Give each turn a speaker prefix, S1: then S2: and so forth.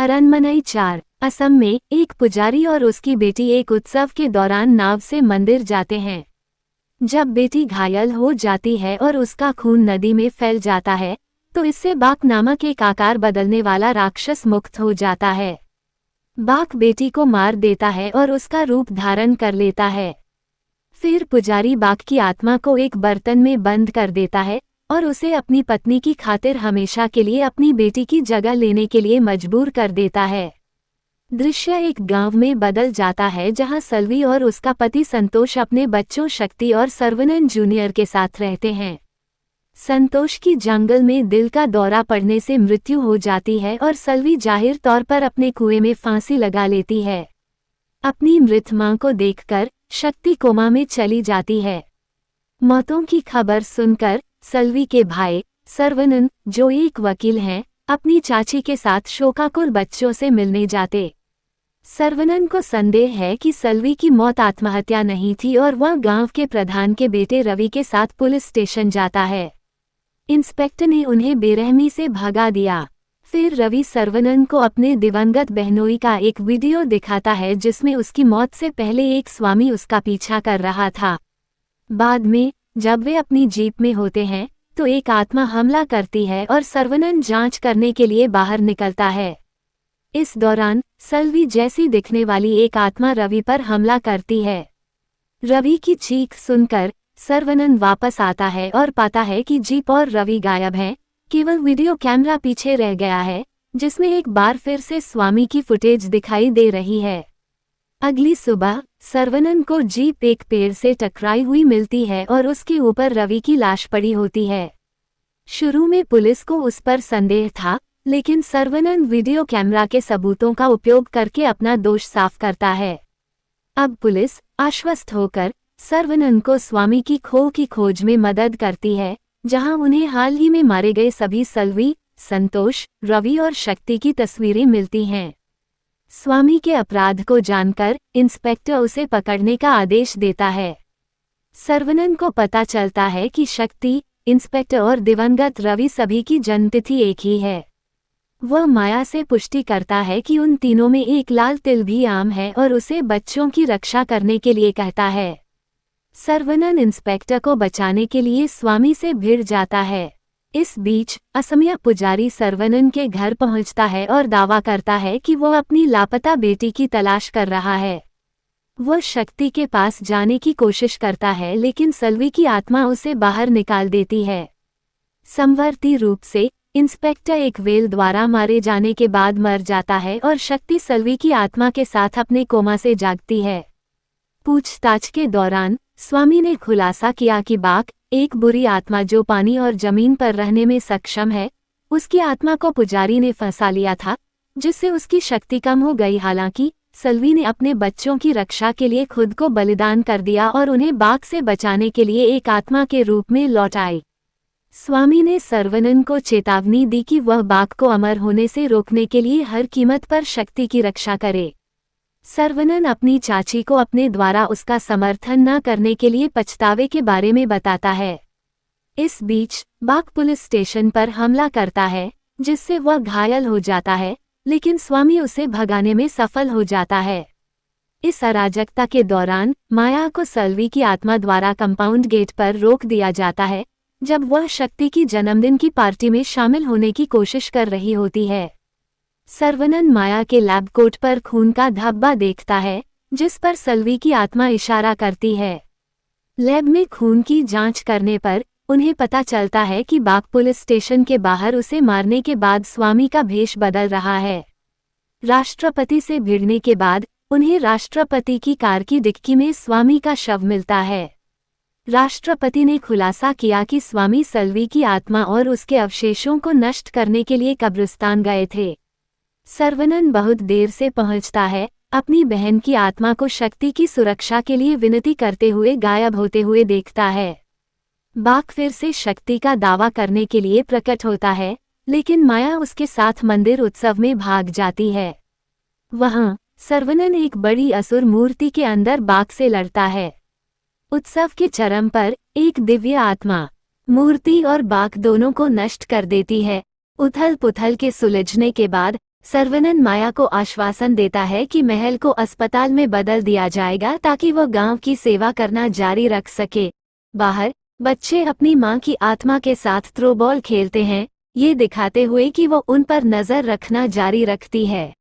S1: अरनमनई 4 असम में एक पुजारी और उसकी बेटी एक उत्सव के दौरान नाव से मंदिर जाते हैं। जब बेटी घायल हो जाती है और उसका खून नदी में फैल जाता है तो इससे बाक नामक एक आकार बदलने वाला राक्षस मुक्त हो जाता है। बाक बेटी को मार देता है और उसका रूप धारण कर लेता है। फिर पुजारी बाक की आत्मा को एक बर्तन में बंद कर देता है और उसे अपनी पत्नी की खातिर हमेशा के लिए अपनी बेटी की जगह लेने के लिए मजबूर कर देता है। दृश्य एक गांव में बदल जाता है जहां सल्वी और उसका पति संतोष अपने बच्चों शक्ति और सर्वनन जूनियर के साथ रहते हैं। संतोष की जंगल में दिल का दौरा पड़ने से मृत्यु हो जाती है और सल्वी जाहिर तौर पर अपने कुएं में फांसी लगा लेती है। अपनी मृत मां को देखकर शक्ति कोमा में चली जाती है। मौतों की खबर सुनकर सल्वी के भाई सर्वनन, जो एक वकील हैं, अपनी चाची के साथ शोकाकुल बच्चों से मिलने जाते। सर्वनन को संदेह है कि सल्वी की मौत आत्महत्या नहीं थी और वह गांव के प्रधान के बेटे रवि के साथ पुलिस स्टेशन जाता है। इंस्पेक्टर ने उन्हें बेरहमी से भगा दिया। फिर रवि सर्वनन को अपने दिवंगत बहनोई का एक वीडियो दिखाता है जिसमें उसकी मौत से पहले एक स्वामी उसका पीछा कर रहा था। बाद में जब वे अपनी जीप में होते हैं तो एक आत्मा हमला करती है और सर्वनन जांच करने के लिए बाहर निकलता है। इस दौरान सल्वी जैसी दिखने वाली एक आत्मा रवि पर हमला करती है। रवि की चीख सुनकर सर्वनन वापस आता है और पाता है कि जीप और रवि गायब हैं, केवल वीडियो कैमरा पीछे रह गया है जिसमें एक बार फिर से स्वामी की फुटेज दिखाई दे रही है। अगली सुबह सर्वनन को जीप एक पेड़ से टकराई हुई मिलती है और उसके ऊपर रवि की लाश पड़ी होती है। शुरू में पुलिस को उस पर संदेह था, लेकिन सर्वनन वीडियो कैमरा के सबूतों का उपयोग करके अपना दोष साफ करता है। अब पुलिस आश्वस्त होकर सर्वनन को स्वामी की खो की खोज में मदद करती है, जहां उन्हें हाल ही में मारे गए सभी सल्वी, संतोष, रवि और शक्ति की तस्वीरें मिलती हैं। स्वामी के अपराध को जानकर इंस्पेक्टर उसे पकड़ने का आदेश देता है। सर्वनन को पता चलता है कि शक्ति, इंस्पेक्टर और दिवंगत रवि सभी की जन्मतिथि एक ही है। वह माया से पुष्टि करता है कि उन तीनों में एक लाल तिल भी आम है और उसे बच्चों की रक्षा करने के लिए कहता है। सर्वनन इंस्पेक्टर को बचाने के लिए स्वामी से भिड़ जाता है। इस बीच असमिया पुजारी सर्वनन के घर पहुंचता है और दावा करता है कि वह अपनी लापता बेटी की तलाश कर रहा है। वह शक्ति के पास जाने की कोशिश करता है लेकिन सल्वी की आत्मा उसे बाहर निकाल देती है। समवर्ती रूप से इंस्पेक्टर एक वेल द्वारा मारे जाने के बाद मर जाता है और शक्ति सल्वी की आत्मा के साथ अपने कोमा से जागती है। पूछताछ के दौरान स्वामी ने खुलासा किया कि बाक, एक बुरी आत्मा जो पानी और जमीन पर रहने में सक्षम है, उसकी आत्मा को पुजारी ने फंसा लिया था, जिससे उसकी शक्ति कम हो गई। हालांकि सल्वी ने अपने बच्चों की रक्षा के लिए खुद को बलिदान कर दिया और उन्हें बाक से बचाने के लिए एक आत्मा के रूप में लौट आई। स्वामी ने सर्वनन को चेतावनी दी कि वह बाक को अमर होने से रोकने के लिए हर कीमत पर शक्ति की रक्षा करे। सर्वनन अपनी चाची को अपने द्वारा उसका समर्थन न करने के लिए पछतावे के बारे में बताता है। इस बीच बाक पुलिस स्टेशन पर हमला करता है, जिससे वह घायल हो जाता है, लेकिन स्वामी उसे भगाने में सफल हो जाता है। इस अराजकता के दौरान माया को सल्वी की आत्मा द्वारा कंपाउंड गेट पर रोक दिया जाता है, जब वह शक्ति की जन्मदिन की पार्टी में शामिल होने की कोशिश कर रही होती है। सर्वनन माया के लैब कोट पर खून का धब्बा देखता है, जिस पर सल्वी की आत्मा इशारा करती है। लैब में खून की जांच करने पर उन्हें पता चलता है कि बाक पुलिस स्टेशन के बाहर उसे मारने के बाद स्वामी का भेष बदल रहा है। राष्ट्रपति से भिड़ने के बाद उन्हें राष्ट्रपति की कार की डिक्की में स्वामी का शव मिलता है। राष्ट्रपति ने खुलासा किया कि स्वामी सल्वी की आत्मा और उसके अवशेषों को नष्ट करने के लिए कब्रिस्तान गए थे। सर्वनन बहुत देर से पहुंचता है, अपनी बहन की आत्मा को शक्ति की सुरक्षा के लिए विनती करते हुए गायब होते हुए देखता है। बाक फिर से शक्ति का दावा करने के लिए प्रकट होता है, लेकिन माया उसके साथ मंदिर उत्सव में भाग जाती है। वहां सर्वनन एक बड़ी असुर मूर्ति के अंदर बाक से लड़ता है। उत्सव के चरम पर एक दिव्य आत्मा मूर्ति और बाक दोनों को नष्ट कर देती है। उथल पुथल के सुलझने के बाद सर्वनन माया को आश्वासन देता है कि महल को अस्पताल में बदल दिया जाएगा ताकि वो गांव की सेवा करना जारी रख सके। बाहर बच्चे अपनी मां की आत्मा के साथ थ्रोबॉल खेलते हैं, ये दिखाते हुए कि वो उन पर नजर रखना जारी रखती है।